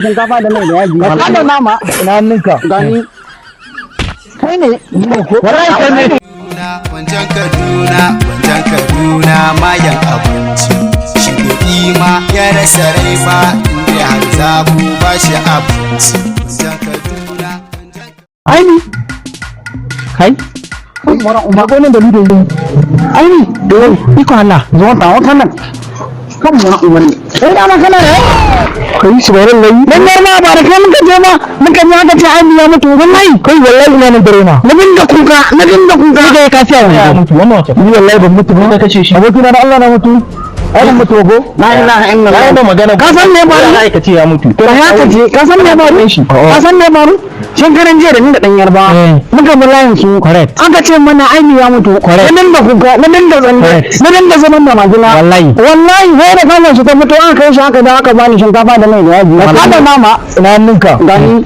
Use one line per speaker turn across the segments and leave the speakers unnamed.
shinkafa da mai da yaji ka da nama na hannunka gani kai ne wallahi kai ne
wancan Kaduna mayan abinci shi kuɗi ma ya rasa rai ba inda har zabu ba shi abinci wancan Kaduna
aini kai umar gonin da lido aini iko Allah zo ta wata nan kan mu umar sai da kana ne kai shi bare lai dan ma ba da kai muka je ma muka ji aka ce aini ya mutu wallahi kai wallahi ina nan dare na dinga kuka kai ka fiya wannan ni wallahi ban mutu ba kace shi abokina da Allah na mutu ai mutu go la ilaha illallah da magana ka san me ba ai kace ya mutu to ya kace ka san me ba shi ka san me ba shin karan jiya da ni da dan yarba muka mulayin su aka ce mana aini ya mutu nan da kuka nan da zanne nan da zaman da majina wallahi sai da kallon shi ta mutu aka kai shi aka da aka bani shinkafa da mai da yaji ka da mama ina ninka gani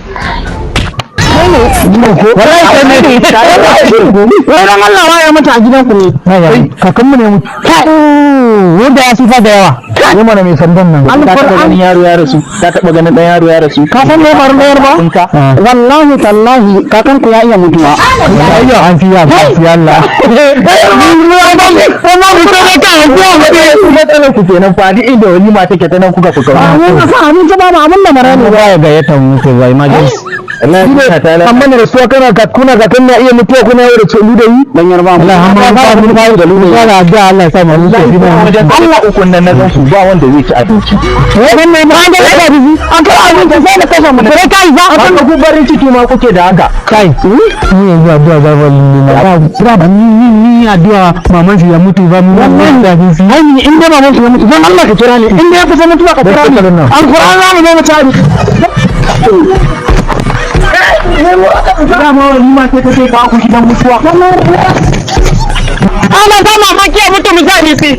wallahi kai ne wannan Allah ya mutu a gidan ku ne kakan mu ne mutu wanda ya sifa da yawa ne mana mai sandan nan ka taba ganin yaro ya rasu ka taba ganin dan yaro ya rasu ka san me faru da yarba wallahi tallahi kakan ku ya iya mutuwa ayyo an fiya Allah kuma ku ne ka ya ku kenan fadi inda wani ma take ta nan kuka mun ka sa abin ba abin da marani ba ya ga ya tamu ko wai ma amma ne rasuwa kana ka kuna ka kana iya mutuwa kuna yau da tsulu da yi dan yarba Allah amma ba mu ba da lulu Allah da Allah sai mu sai Allah ukun nan nazan su ba wanda zai ci abinci wannan mai ba da da bizi an ka abinci sai da kashe mu sai kai za a kan ku barin ciki ma kuke da haka kai ni yanzu addu'a ga wallahi ni addu'a maman shi ya mutu ba mu wannan da bizi ai ni in da maman shi ya mutu dan Allah ka kira ni in da ya kusa mutuwa ka kira ni alquran za mu zo mu ci dama wani ma sai ka ku gidan mutuwa ana ta mamaki a mutu misali sai